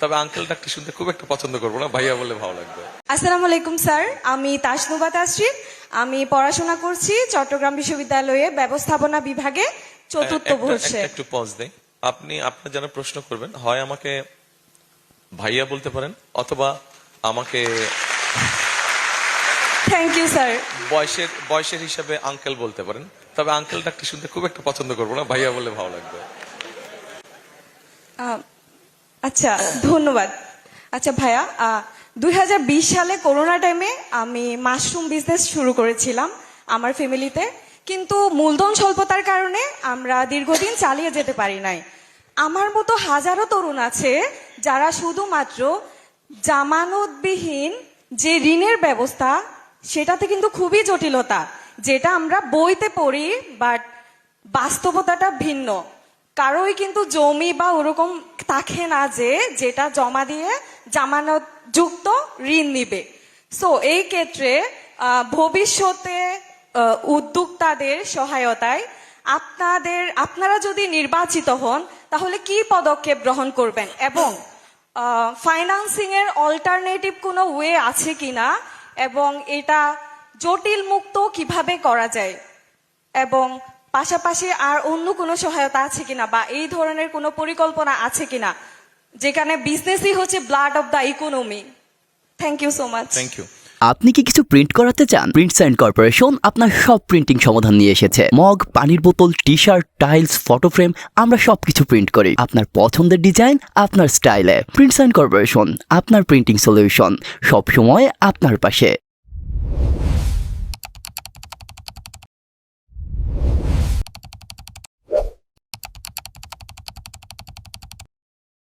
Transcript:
তবে আঙ্কেল ডাকটি শুনতে খুব একটা পছন্দ করবো না, ভাইয়া বললে ভালো লাগবে। আসসালামু আলাইকুম স্যার, আমি তাসনুবা তাসরিফ। আমি পড়াশোনা করছি চট্টগ্রাম বিশ্ববিদ্যালয়ে ব্যবস্থাপনা বিভাগে চতুর্থ বর্ষে। একটু পজ দেই। আপনি আপনার যেন প্রশ্ন করবেন, হয় আমাকে ভাইয়া বলতে পারেন অথবা আমাকে থ্যাংক ইউ স্যার। বয়সের হিসাবে আঙ্কেল বলতে পারেন। তবে আঙ্কেল ডাকটি শুনতে খুব একটা পছন্দ করবো না, ভাইয়া বললে ভালো লাগবে। আচ্ছা, ধন্যবাদ। আচ্ছা ভাইয়া, 2020 সালে করোনা টাইমে আমি মাশরুম বিজনেস শুরু করেছিলাম আমার ফ্যামিলিতে, কিন্তু মূলধন স্বল্পতার কারণে আমরা দীর্ঘদিন চালিয়ে যেতে পারি নাই। আমার মতো হাজারো তরুণ আছে যারা শুধুমাত্র জামানতবিহীন যে ঋণের ব্যবস্থা, সেটাতে কিন্তু খুবই জটিলতা, যেটা আমরা বইতে পড়ি, বাট বাস্তবতাটা ভিন্ন। কারোই কিন্তু জমি বা ওরকম থাকে না যে যেটা জমা দিয়ে জামানত যুক্ত ঋণ নিবে। সো এই ক্ষেত্রে ভবিষ্যতে উদ্যোক্তাদের সহায়তায় আপনারা যদি নির্বাচিত হন তাহলে কি পদক্ষেপ গ্রহণ করবেন, এবং ফাইন্যান্সিং এর অল্টারনেটিভ কোনো ওয়ে আছে কিনা, এবং এটা জটিল মুক্ত কিভাবে করা যায়, এবং পাশাপাশি আর অন্য কোনো সহায়তা আছে কিনা, বা এই ধরনের কোনো পরিকল্পনা আছে কিনা, যেখানে বিজনেসই হচ্ছে blood of the economy. Thank you so much. Thank you. আপনি কি কিছু প্রিন্ট করাতে চান? প্রিন্টস অ্যান্ড কর্পোরেশন আপনার সব প্রিন্টিং সমাধান নিয়ে এসেছে। মগ, পানির বোতল, T shirt, tiles, photo frame, আমরা সবকিছু প্রিন্ট করি আপনার পছন্দের ডিজাইন, আপনার স্টাইলে। প্রিন্টস অ্যান্ড কর্পোরেশন, আপনার প্রিন্টিং সলিউশন, সব সময় আপনার পাশে।